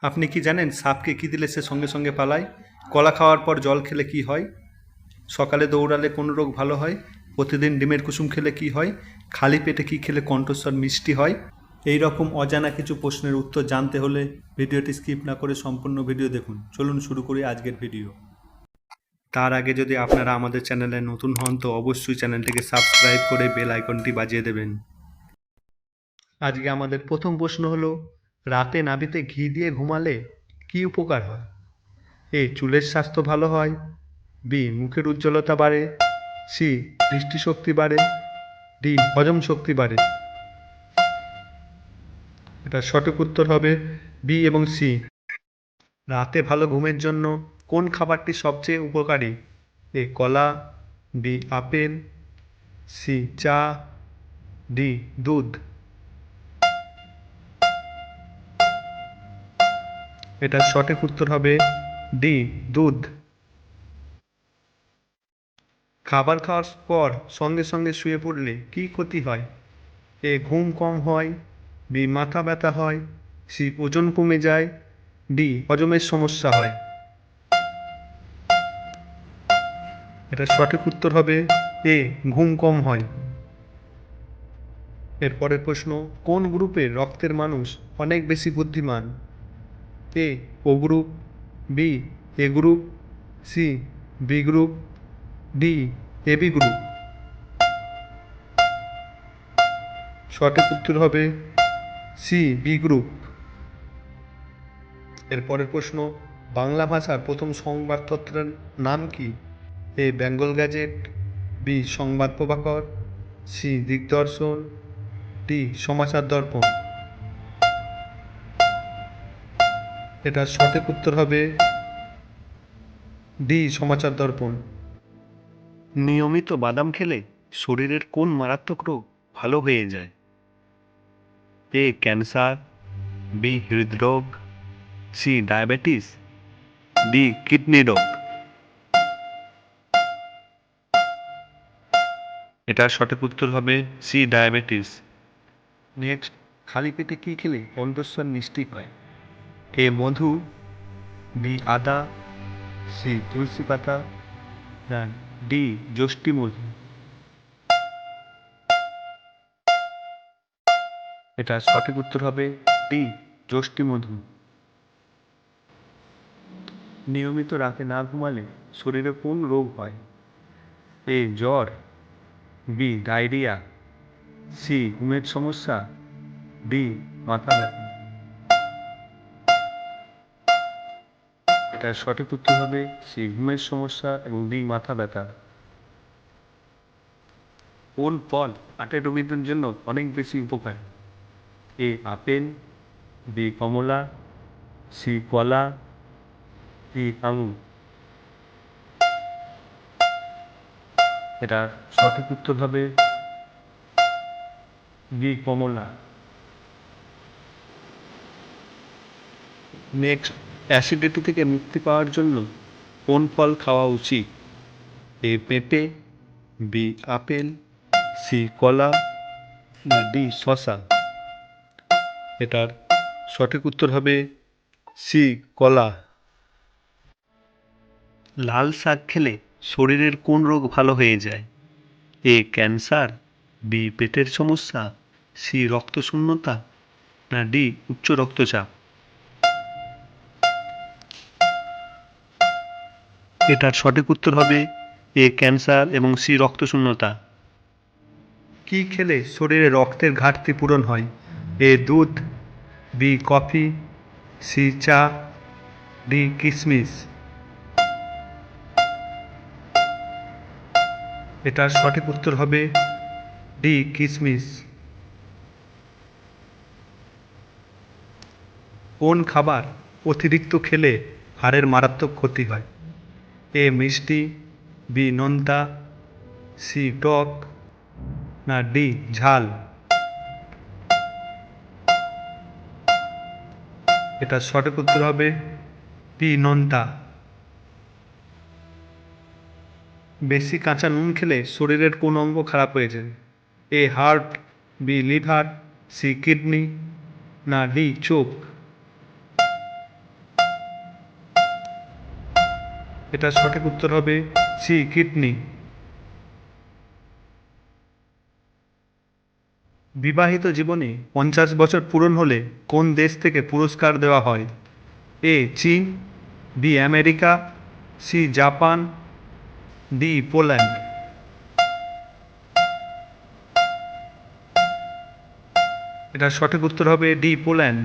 আপনি কি জানেন সাপকে কি দিলে সে সঙ্গে সঙ্গে পালায়? কলা খাওয়ার পর জল খেলে কি হয়? সকালে দৌড়ালে কোন রোগ ভালো হয়? প্রতিদিন ডিমের কুসুম খেলে কি হয়? খালি পেটে কি খেলে কণ্ঠস্বর মিষ্টি হয়? এই রকম অজানা কিছু প্রশ্নের উত্তর জানতে হলে ভিডিওটি স্কিপ না করে সম্পূর্ণ ভিডিও দেখুন। চলুন শুরু করি আজকের ভিডিও। তার আগে যদি আপনারা আমাদের চ্যানেলে নতুন হন তো অবশ্যই চ্যানেলটিকে সাবস্ক্রাইব করে বেল আইকনটি বাজিয়ে দেবেন। আজকে আমাদের প্রথম প্রশ্ন হলো, রাতে নাভিতে ঘি দিয়ে ঘুমালে কি উপকার হয়? এ, চুলের স্বাস্থ্য ভালো হয়। বি, মুখের উজ্জ্বলতা বাড়ে। সি, দৃষ্টিশক্তি বাড়ে। ডি, হজম শক্তি বাড়ে। এটা সঠিক উত্তর হবে বি এবং সি। রাতে ভালো ঘুমের জন্য কোন খাবারটি সবচেয়ে উপকারী? এ, কলা। B, apple. সি, চা। ডি, দুধ। এটা সঠিক উত্তর হবে ডি, দুধ। খাবার খাওয়ার পর সঙ্গে সঙ্গে শুয়ে পড়লে কি ক্ষতি হয়? এ, ঘুম কম হয়। বি, মাথা ব্যথা হয়। সি, ওজন কমে যায়। ডি, হজমের সমস্যা হয়। এটা সঠিক উত্তর হবে এ, ঘুম কম হয়। এরপরের প্রশ্ন, কোন গ্রুপের রক্তের মানুষ অনেক বেশি বুদ্ধিমান? A, O group. B, A group. C, B group. D, AB group. সঠিক উত্তর হবে সি, বি গ্রুপ। এরপরের প্রশ্ন, বাংলা ভাষার প্রথম সংবাদপত্রের নাম কি? এ, বেঙ্গল গ্যাজেট। বি, সংবাদ প্রভাকর। সি, দিগদর্শন। ডি, সমাচার দর্পণ। এটা সঠিক উত্তর হবে ডি, সমাচার দর্পণ। নিয়মিত বাদাম খেলে শরীরের কোন মারাত্মক রোগ ভালো হয়ে যায়? A, cancer. বি, হৃদরোগ। C, diabetes. ডি, কিডনি রোগ। এটার সঠিক উত্তর হবে সি, ডায়াবেটিস। নেক্সট, খালি পেটে কি খেলে কণ্ঠস্বর মিষ্টি হয়? এ, মধু। বি, আদা। সি, তুলসী পাতা। না, ডি, যষ্টি মধু। এটা সঠিক উত্তর হবে ডি, যষ্টি মধু। নিয়মিত রাতে না ঘুমালে শরীরে কোন রোগ হয়? এ, জ্বর। B, diarrhoea. সি, ঘুমের সমস্যা। ডি, মাথা ব্যথা। এটা সঠিক উত্তর হবে সি, ঘুমের সমস্যা এবং ডি, মাথা ব্যথা। কোন ফল হার্টের রোগীদের জন্য অনেক বেশি উপকার? এ, আপেল। বি, কমলা। সি, কলা। ডি, আঙুর। এটা সঠিক উত্তর হবে বি, কমলা। নেক্সট, অ্যাসিডিটি থেকে মুক্তি পাওয়ার জন্য কোন ফল খাওয়া উচিত? এ, পেঁপে। B, apple. সি, কলা। না, ডি, শসা। এটার সঠিক উত্তর হবে সি, কলা। লাল শাক খেলে শরীরের কোন রোগ ভালো হয়ে যায়? A, cancer. বি, পেটের সমস্যা। সি, রক্তশূন্যতা। না, ডি, উচ্চ রক্তচাপ। এটার সঠিক উত্তর হবে এ, ক্যান্সার এবং সি, রক্তশূন্যতা। কি খেলে শরীরে রক্তের ঘাটতি পূরণ হয়? এ, দুধ। B, coffee. সি, চা। ডি, কিশমিশ। এটার সঠিক উত্তর হবে ডি, কিশমিশ। কোন খাবার অতিরিক্ত খেলে হাড়ের মারাত্মক ক্ষতি হয়? এ, মিষ্টি। বি, নোনতা। সি, টক। না, ডি, ঝাল। এটা সঠিক উত্তর হবে বি, নোনতা। বেশি কাঁচা নুন খেলে শরীরের কোন অঙ্গ খারাপ হয়ে যায়? A, heart. B, liver. C, kidney. না, ডি, চোখ। এটা সঠিক উত্তর হবে সি কিডনি। বিবাহিত জীবনে 50 বছর পূরণ হলে কোন দেশ থেকে পুরস্কার দেওয়া হয়? এ চীন, B America, C Japan, D Poland. এটা সঠিক উত্তর হবে ডি পোল্যান্ড।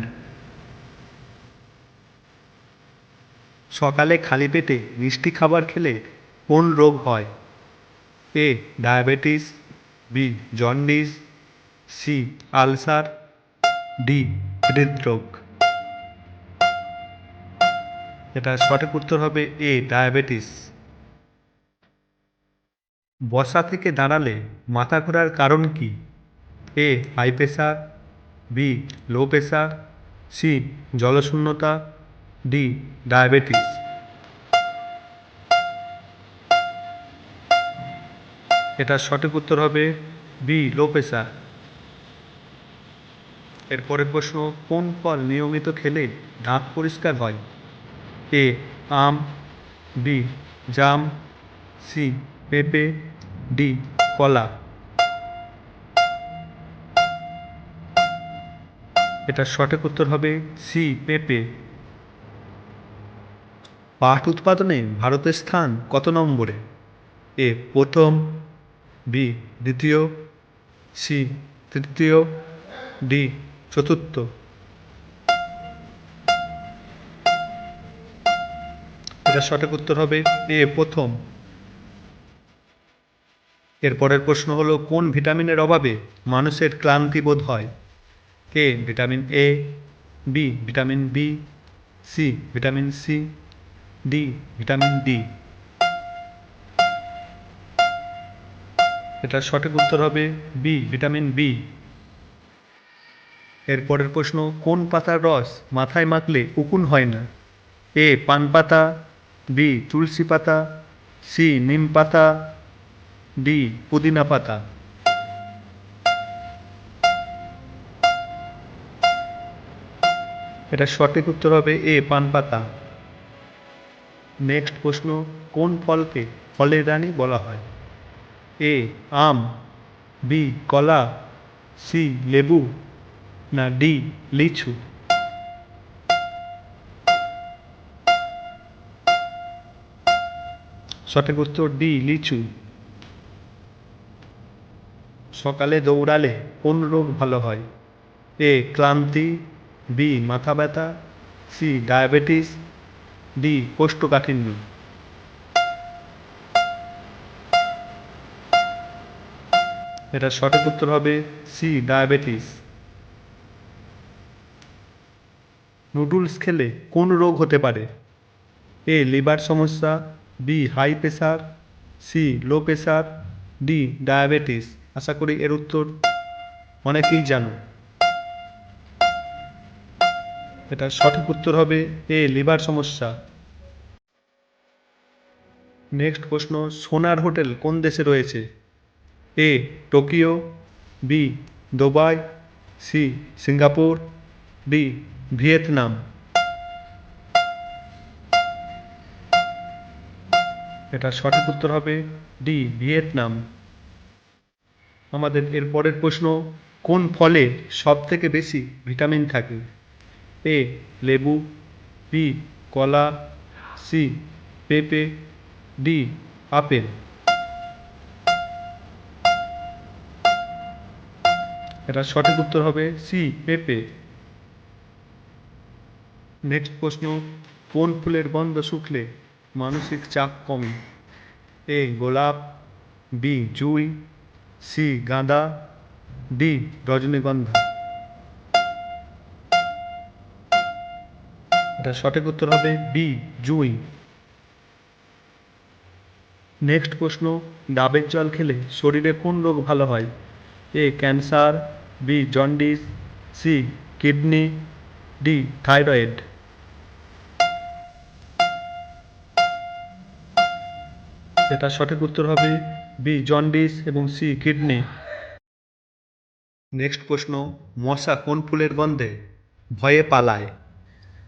সকালে খালি পেটে মিষ্টি খাবার খেলে কোন রোগ হয়? A diabetes, B jaundice, C ulcer, D হৃদরোগ। এটা সঠিক উত্তর হবে এ ডায়াবেটিস। বসা থেকে দাঁড়ালে মাথা ঘোরার কারণ কি? A high pressure, B low pressure, C জলশূন্যতা, ডি ডায়াবেটিস। এটা সঠিক উত্তর হবে বি লো প্রেশার। এরপরের প্রশ্ন, কোন ফল নিয়মিত খেলে দাঁত পরিষ্কার হয়? এ আম, বি জাম, সি পেঁপে, ডি কলা। এটা সঠিক উত্তর হবে সি পেঁপে। পাট উৎপাদনে ভারতের স্থান কত নম্বরে? এ প্রথম, বি দ্বিতীয়, সি তৃতীয়, ডি চতুর্থ। এটা সঠিক উত্তর হবে এ প্রথম। এরপরের প্রশ্ন হলো, কোন ভিটামিনের অভাবে মানুষের ক্লান্তি বোধ হয়? A vitamin A, B vitamin B, C vitamin C, D vitamin D. এটা সঠিক উত্তর হবে বি ভিটামিন বি। এরপরের প্রশ্ন, কোন পাতার রস মাথায় মাখলে উকুন হয় না? এ পান পাতা, বি তুলসী পাতা, সি নিম পাতা, ডি পুদিনা পাতা। এটা সঠিক উত্তর হবে এ পান পাতা। নেক্সট প্রশ্ন, কোন ফলকে ফলের রানী বলা হয়? এ আম, বি কলা, সি লেবু, না ডি লিচু। সঠিক উত্তর ডি লিচু। সকালে দৌড়ালে কোন রোগ ভালো হয়? এ ক্লান্তি, বি মাথা ব্যথা, সি ডায়াবেটিস, ডি কোষ্ঠকাঠিন্য। এটা সঠিক উত্তর হবে সি ডায়াবেটিস। নুডলস খেলে কোন রোগ হতে পারে? এ লিভার সমস্যা, B high pressure, C low pressure, D diabetes. আশা করি এর উত্তর অনেকেই জানো। এটা সঠিক উত্তর হবে এ লিভার সমস্যা। নেক্সট প্রশ্ন, সোনার হোটেল কোন দেশে রয়েছে? A Tokyo, B Dubai, C Singapore, D Vietnam. এটা সঠিক উত্তর হবে ডি ভিয়েতনাম। আমাদের এর পরের প্রশ্ন, কোন ফলে সব থেকে বেশি ভিটামিন থাকে? এ লেবু, বি কলা, সি পেঁপে, ডি আপেল। এটা সঠিক উত্তর হবে সি পেঁপে। নেক্সট প্রশ্ন, কোন ফুলের গন্ধ শুকলে মানসিক চাপ কমে? এ গোলাপ, বি জুঁই, সি গাঁদা, ডি রজনীগন্ধা। এটা সঠিক উত্তর হবে বি জুঁই। নেক্সট প্রশ্ন, ডাবের জল খেলে শরীরে কোন রোগ ভালো হয়? A cancer, B jaundice, C kidney, D thyroid. এটা সঠিক উত্তর হবে বি জন্ডিস এবং সি কিডনি। নেক্সট প্রশ্ন, মশা কোন ফুলের গন্ধে ভয়ে পালায়?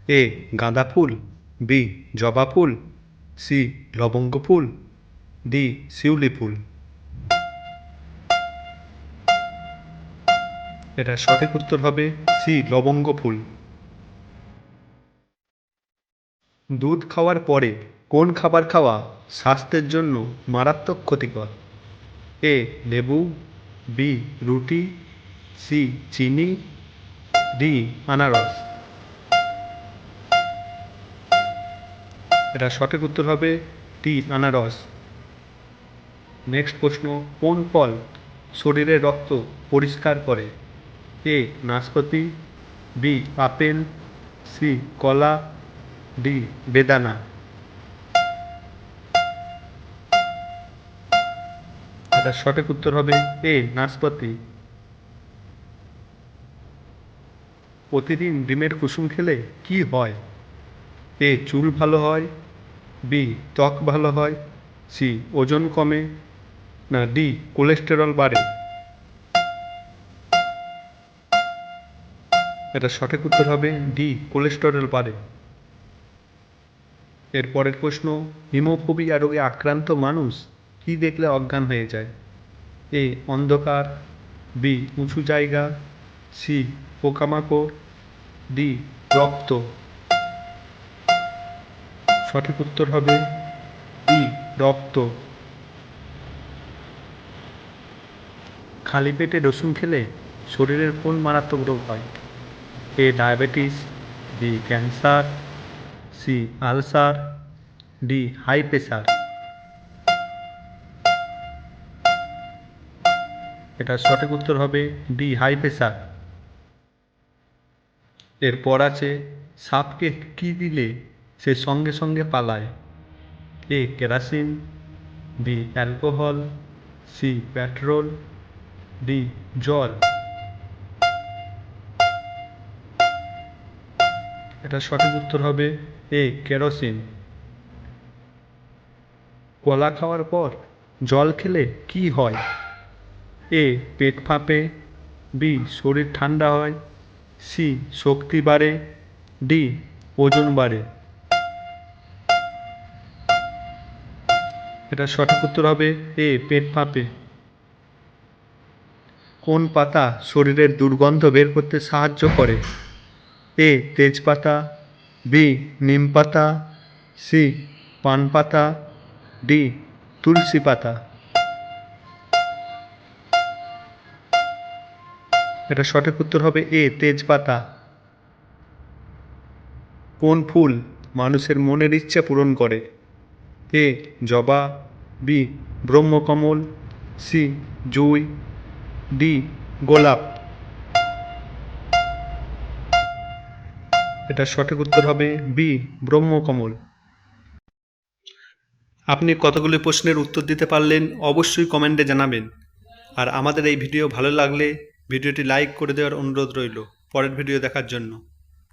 এ গাঁদা ফুল, বি জবা ফুল, সি লবঙ্গ ফুল, ডি শিউলি ফুল। এটা সঠিক উত্তর হবে সি লবঙ্গ ফুল। দুধ খাওয়ার পরে কোন খাবার খাওয়া স্বাস্থ্যের জন্য মারাত্মক ক্ষতিকর? এ লেবু, বি রুটি, সি চিনি, ডি আনারস। এটা সঠিক উত্তর হবে ডি আনারস। নেক্সট প্রশ্ন, কোন ফল শরীরের রক্ত পরিষ্কার করে? এ নাশপাতি, বি আপেল, সি কলা, ডি বেদানা। এটা সঠিক উত্তর হবে এ নাশপাতি। প্রতিদিন ডিমের কুসুম খেলে কি হয়? এ চুল ভালো হয়, বি ত্বক ভালো হয়, সি ওজন কমে, না ডি কোলেস্টেরল বাড়ে। এটা সঠিক উত্তর হবে ডি কোলেস্টেরল বাড়ে। এর পরের প্রশ্ন, হিমোফোবিয়া রোগে আক্রান্ত মানুষ কি দেখলে অজ্ঞান হয়ে যায়? এ অন্ধকার, বি উঁচু জায়গা, সি পোকামাকড়, ডি রক্ত। সঠিক উত্তর হবে ডি রক্ত। খালি পেটে রসুন খেলে শরীরের কোন মারাত্মক রোগ হয়? A diabetes, B cancer, C ulcer, D high pressure. এটা সঠিক উত্তর হবে ডি হাই প্রেশার। এরপর আছে, সাপকে কি দিলে সে সঙ্গে সঙ্গে পালায়? A kerosene, B alcohol, C petrol, D জল। এটা সঠিক উত্তর হবে এ কেরোসিন। কলা খাওয়ার পর জল খেলে কি হয়? এ পেট ফাঁপে, বি শরীর ঠান্ডা হয়, সি শক্তি বাড়ে, ডি ওজন বাড়ে। এটা সঠিক উত্তর হবে এ পেট ফাঁপে। কোন পাতা শরীরের দুর্গন্ধ বের করতে সাহায্য করে? এ তেজপাতা, বি নিম পাতা, সি পান পাতা, ডি তুলসী পাতা। এটা সঠিক উত্তর হবে এ তেজপাতা। কোন ফুল মানুষের মনের ইচ্ছা পূরণ করে? এ জবা, বি ব্রহ্মকমল, সি জুঁই, ডি গোলাপ। এটা সঠিক উত্তর হবে বি ব্রহ্মকমল। আপনি কতগুলি প্রশ্নের উত্তর দিতে পারলেন অবশ্যই কমেন্টে জানাবেন। আর আমাদের এই ভিডিও ভালো লাগলে ভিডিওটি লাইক করে দেওয়ার অনুরোধ রইল পরের ভিডিও দেখার জন্য।